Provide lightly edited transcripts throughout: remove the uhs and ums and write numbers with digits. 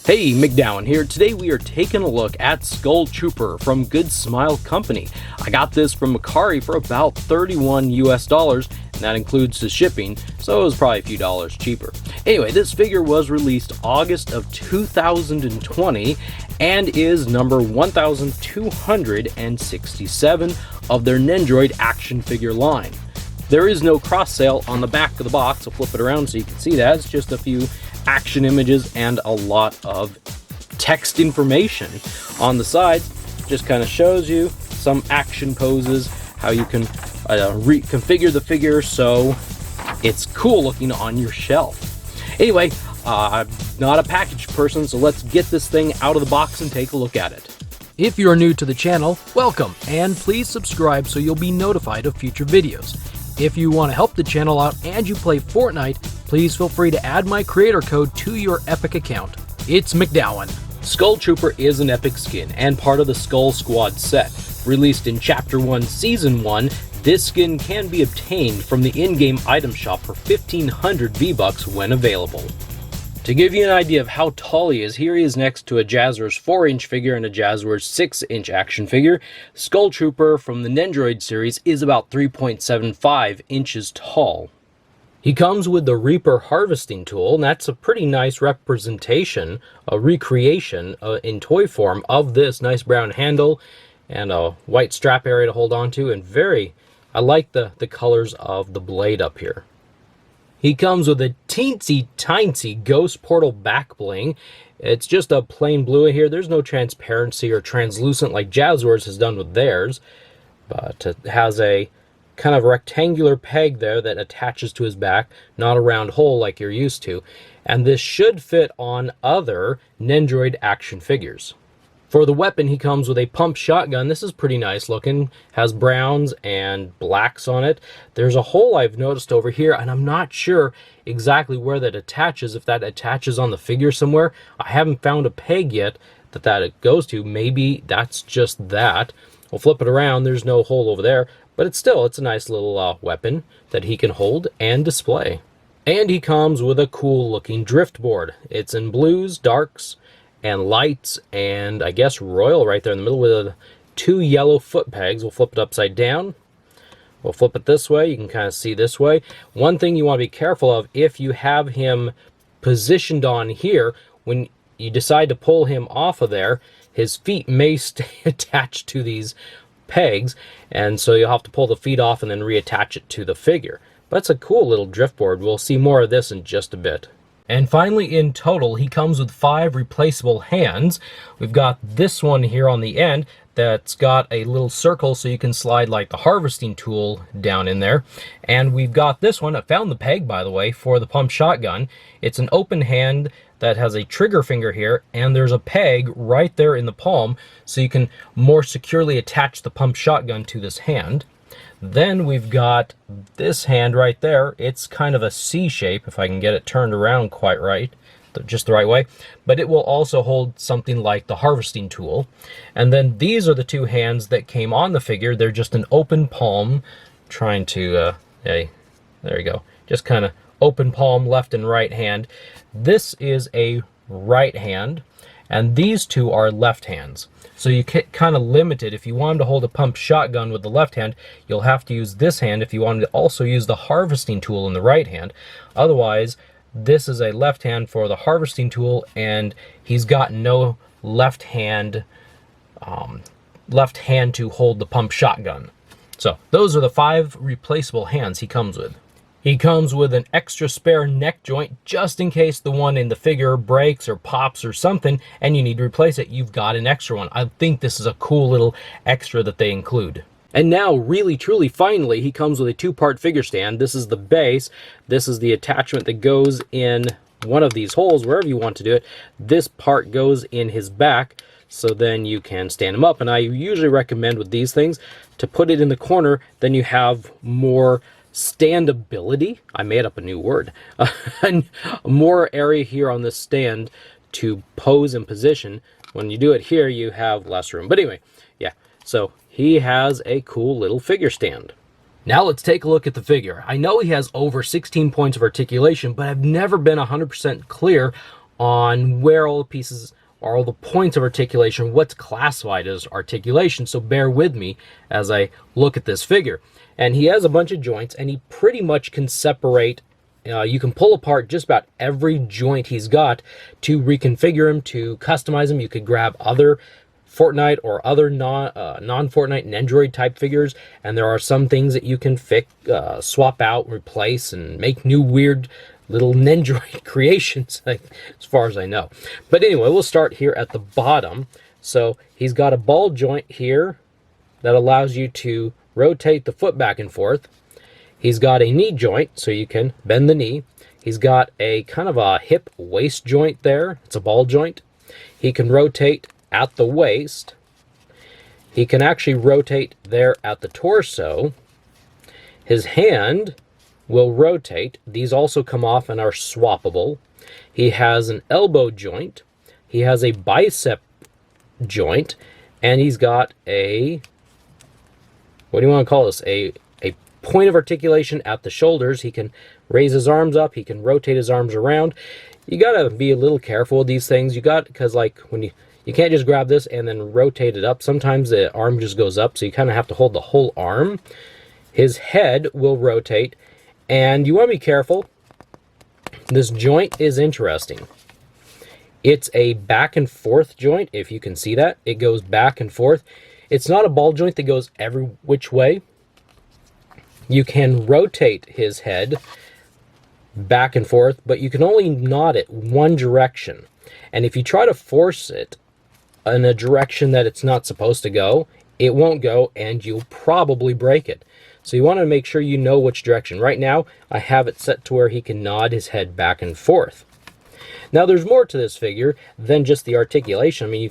Hey, MacDowin here. Today we are taking a look at Skull Trooper from Good Smile Company. I got this from Macari for about $31 US, and that includes the shipping, so it was probably a few dollars cheaper. Anyway, this figure was released August of 2020 and is number 1267 of their Nendoroid action figure line. There is no cross sale on the back of the box. I'll flip it around so you can see that. It's just a few action images and a lot of text information on the sides. Just kind of shows you some action poses, how you can reconfigure the figure so it's cool looking on your shelf. Anyway, I'm not a package person, so let's get this thing out of the box and take a look at it. If you are new to the channel, welcome, and please subscribe so you'll be notified of future videos. If you want to help the channel out and you play Fortnite, please feel free to add my creator code to your Epic account. It's MacDowin. Skull Trooper is an epic skin and part of the Skull Squad set. Released in Chapter 1, Season 1, this skin can be obtained from the in-game item shop for 1,500 V-Bucks when available. To give you an idea of how tall he is, here he is next to a Jazzwares 4-inch figure and a Jazzwares 6-inch action figure. Skull Trooper from the Nendoroid series is about 3.75 inches tall. He comes with the Reaper harvesting tool, and that's a pretty nice representation, a recreation in toy form of this nice brown handle and a white strap area to hold on to, and I like the colors of the blade up here. He comes with a teensy tiny ghost portal back bling. It's just a plain blue here. There's no transparency or translucent like Jazzwares has done with theirs, but it has a kind of rectangular peg there that attaches to his back, not a round hole like you're used to. And this should fit on other Nendoroid action figures. For the weapon, he comes with a pump shotgun. This is pretty nice looking. Has browns and blacks on it. There's a hole I've noticed over here, and I'm not sure exactly where that attaches, if that attaches on the figure somewhere. I haven't found a peg yet that it goes to. Maybe that's just that. We'll flip it around. There's no hole over there, but it's a nice little weapon that he can hold and display. And he comes with a cool looking drift board. It's in blues, darks, and lights, and I guess royal right there in the middle with two yellow foot pegs. We'll flip it upside down. We'll flip it this way. You can kind of see this way. One thing you want to be careful of, if you have him positioned on here, when you decide to pull him off of there, his feet may stay attached to these pegs, and so you'll have to pull the feet off and then reattach it to the figure. But it's a cool little drift board. We'll see more of this in just a bit. And finally, in total, he comes with 5 replaceable hands. We've got this one here on the end that's got a little circle so you can slide like the harvesting tool down in there. And we've got this one, I found the peg by the way, for the pump shotgun. It's an open hand that has a trigger finger here, and there's a peg right there in the palm so you can more securely attach the pump shotgun to this hand. Then we've got this hand right there. It's kind of a C shape, if I can get it turned around quite right, just the right way. But it will also hold something like the harvesting tool. And then these are the two hands that came on the figure. They're just an open palm, trying to, hey, there you go. Just kind of open palm, left and right hand. This is a right hand, and these two are left hands. So you get kind of limited. If you want him to hold a pump shotgun with the left hand, you'll have to use this hand if you want him to also use the harvesting tool in the right hand. Otherwise, this is a left hand for the harvesting tool, and he's got no left hand to hold the pump shotgun. So those are the 5 replaceable hands he comes with. He comes with an extra spare neck joint just in case the one in the figure breaks or pops or something and you need to replace it. You've got an extra one. I think this is a cool little extra that they include. And now, really, truly, finally, he comes with a 2-part figure stand. This is the base. This is the attachment that goes in one of these holes, wherever you want to do it. This part goes in his back, so then you can stand him up. And I usually recommend with these things to put it in the corner, then you have more standability. I made up a new word. More area here on this stand to pose and position. When you do it here, you have less room. But anyway, yeah, so he has a cool little figure stand. Now let's take a look at the figure. I know he has over 16 points of articulation, but I've never been 100% clear on where all the pieces are, all the points of articulation, what's classified as articulation. So bear with me as I look at this figure. And he has a bunch of joints, and he pretty much can separate. You can pull apart just about every joint he's got to reconfigure him, to customize him. You could grab other Fortnite or other non-Fortnite Nendoroid type figures, and there are some things that you can swap out, replace, and make new weird little Nendoroid creations, as far as I know. But anyway, we'll start here at the bottom. So he's got a ball joint here that allows you to rotate the foot back and forth. He's got a knee joint, so you can bend the knee. He's got a kind of a hip waist joint there. It's a ball joint. He can rotate at the waist. He can actually rotate there at the torso. His hand will rotate. These also come off and are swappable. He has an elbow joint. He has a bicep joint. And he's got a, what do you want to call this? A point of articulation at the shoulders. He can raise his arms up. He can rotate his arms around. You got to be a little careful with these things. Because like when you can't just grab this and then rotate it up. Sometimes the arm just goes up, so you kind of have to hold the whole arm. His head will rotate, and you want to be careful. This joint is interesting. It's a back and forth joint, if you can see that. It goes back and forth. It's not a ball joint that goes every which way. You can rotate his head back and forth, but you can only nod it one direction. And if you try to force it in a direction that it's not supposed to go, it won't go, and you'll probably break it. So you want to make sure you know which direction. Right now, I have it set to where he can nod his head back and forth. Now, there's more to this figure than just the articulation. I mean,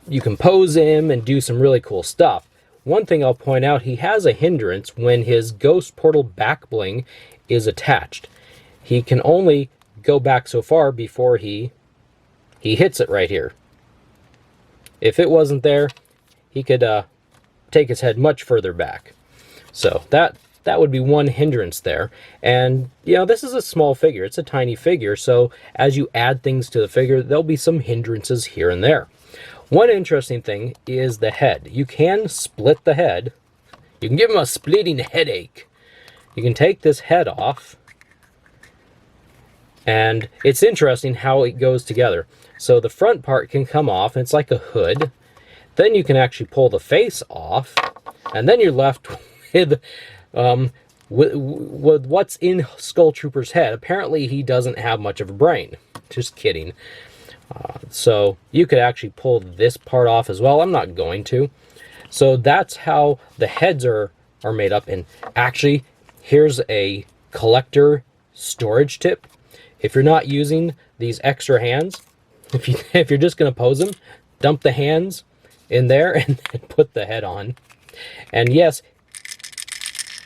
you can pose him and do some really cool stuff. One thing I'll point out, he has a hindrance when his ghost portal back bling is attached. He can only go back so far before he hits it right here. If it wasn't there, he could take his head much further back. So that would be one hindrance there. And, you know, this is a small figure. It's a tiny figure. So as you add things to the figure, there'll be some hindrances here and there. One interesting thing is the head. You can split the head. You can give him a splitting headache. You can take this head off. And it's interesting how it goes together. So the front part can come off. It's like a hood. Then you can actually pull the face off. And then you're left with what's in Skull Trooper's head. Apparently he doesn't have much of a brain. Just kidding. So you could actually pull this part off as well. I'm not going to. So that's how the heads are made up. And actually, here's a collector storage tip. If you're not using these extra hands, if you're just going to pose them, dump the hands in there and then put the head on. And yes,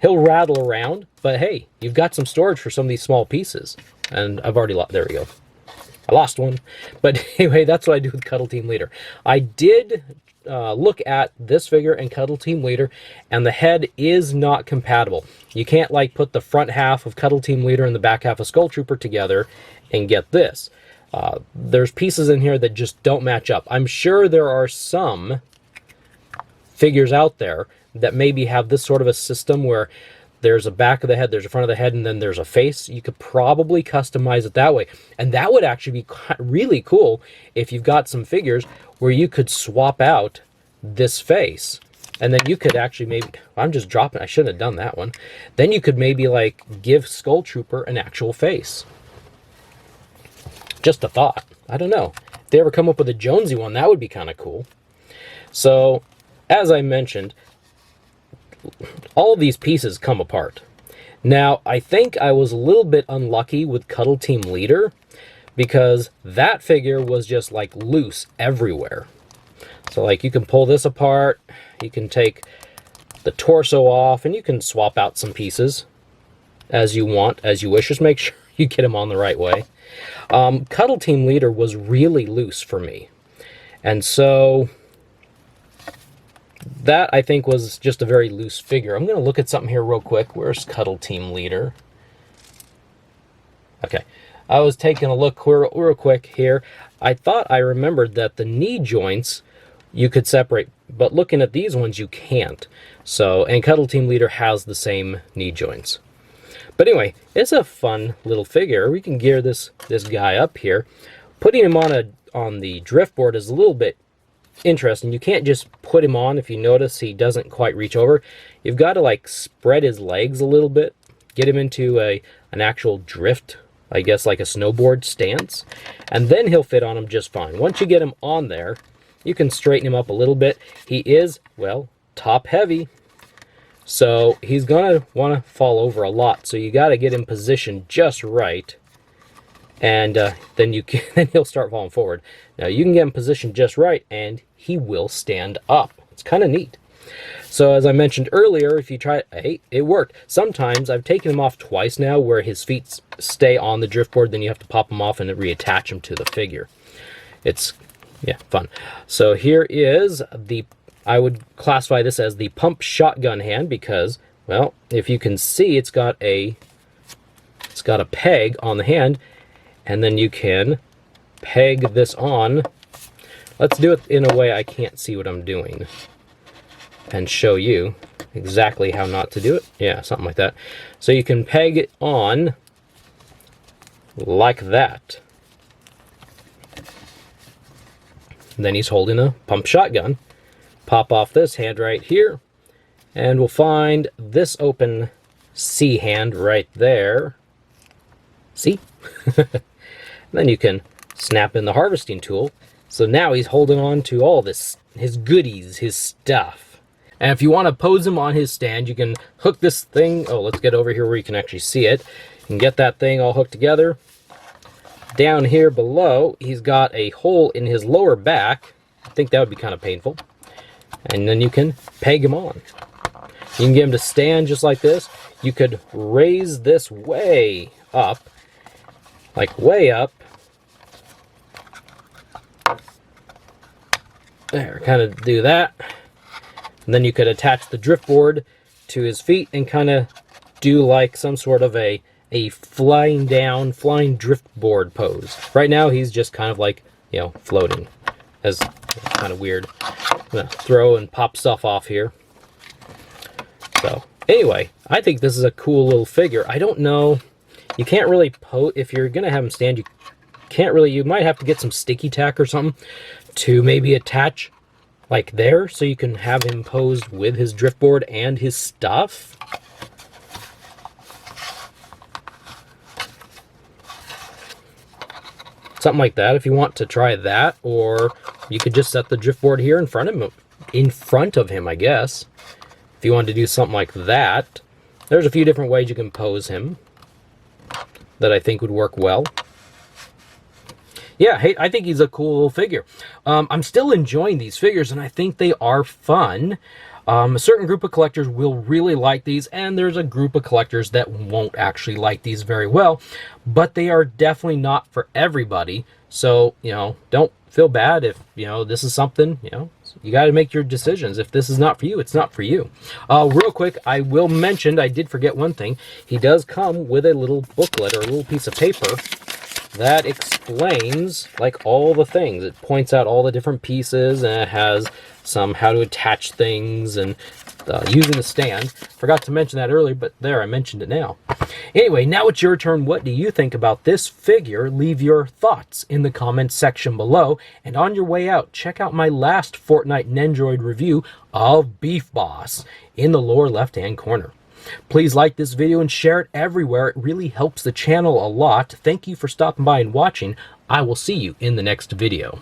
he'll rattle around, but hey, you've got some storage for some of these small pieces. And I've already lost, there we go. I lost one. But anyway, that's what I do with Cuddle Team Leader. I did look at this figure and Cuddle Team Leader, and the head is not compatible. You can't like put the front half of Cuddle Team Leader and the back half of Skull Trooper together and get this. There's pieces in here that just don't match up. I'm sure there are some figures out there that maybe have this sort of a system where there's a back of the head, there's a front of the head, and then there's a face. You could probably customize it that way. And that would actually be really cool if you've got some figures where you could swap out this face. And then you could actually maybe, I'm just dropping, I shouldn't have done that one. Then you could maybe like give Skull Trooper an actual face. Just a thought. I don't know. If they ever come up with a Jonesy one, that would be kind of cool. So, as I mentioned, all these pieces come apart. Now, I think I was a little bit unlucky with Cuddle Team Leader because that figure was just like loose everywhere. So like you can pull this apart, you can take the torso off, and you can swap out some pieces as you want, as you wish. Just make sure you get them on the right way. Cuddle Team Leader was really loose for me. And so that, I think, was just a very loose figure. I'm going to look at something here real quick. Where's Cuddle Team Leader? Okay. I was taking a look real quick here. I thought I remembered that the knee joints you could separate, but looking at these ones you can't. So, and Cuddle Team Leader has the same knee joints. But anyway, it's a fun little figure. We can gear this guy up here. Putting him on the drift board is a little bit interesting. You can't just put him on. If you notice, he doesn't quite reach over. You've got to like spread his legs a little bit, get him into an actual drift, I guess like a snowboard stance, and then he'll fit on him just fine. Once you get him on there, you can straighten him up a little bit. He is, well, top heavy, so he's gonna want to fall over a lot. So you got to get him positioned just right, and then he'll start falling forward. Now you can get him positioned just right, and he will stand up. It's kind of neat. So as I mentioned earlier, if you try, hey, it worked. Sometimes I've taken him off twice now, where his feet stay on the drift board. Then you have to pop them off and reattach them to the figure. It's, yeah, fun. So here is I would classify this as the pump shotgun hand because, well, if you can see, it's got a peg on the hand, and then you can peg this on. Let's do it in a way I can't see what I'm doing and show you exactly how not to do it. Yeah, something like that. So you can peg it on like that. And then he's holding a pump shotgun. Pop off this hand right here, and we'll find this open C hand right there. See? Then you can snap in the harvesting tool. So now he's holding on to all this, his goodies, his stuff. And if you want to pose him on his stand, you can hook this thing. Oh, let's get over here where you can actually see it. You can get that thing all hooked together. Down here below, he's got a hole in his lower back. I think that would be kind of painful. And then you can peg him on. You can get him to stand just like this. You could raise this way up, like way up. There, kind of do that. And then you could attach the drift board to his feet and kind of do like some sort of a flying down, flying drift board pose. Right now he's just kind of like, you know, floating. That's kind of weird. I'm gonna throw and pop stuff off here. So anyway, I think this is a cool little figure. I don't know, you can't really pose, if you're gonna have him stand, you might have to get some sticky tack or something to maybe attach like there, so you can have him posed with his drift board and his stuff. Something like that if you want to try that, or you could just set the drift board here in front of him, I guess. If you wanted to do something like that. There's a few different ways you can pose him that I think would work well. Yeah, hey, I think he's a cool little figure. I'm still enjoying these figures, and I think they are fun. A certain group of collectors will really like these, and there's a group of collectors that won't actually like these very well. But they are definitely not for everybody. So, you know, don't feel bad if, you know, this is something, you know, you got to make your decisions. If this is not for you, it's not for you. Real quick, I will mention, I did forget one thing. He does come with a little booklet or a little piece of paper that explains like all the things. It points out all the different pieces, and it has some how to attach things and using the stand. Forgot to mention that earlier, but there, I mentioned it now. Anyway, now it's your turn. What do you think about this figure? Leave your thoughts in the comments section below. And on your way out, check out my last Fortnite Nendoroid review of Beef Boss in the lower left-hand corner. Please like this video and share it everywhere. It really helps the channel a lot. Thank you for stopping by and watching. I will see you in the next video.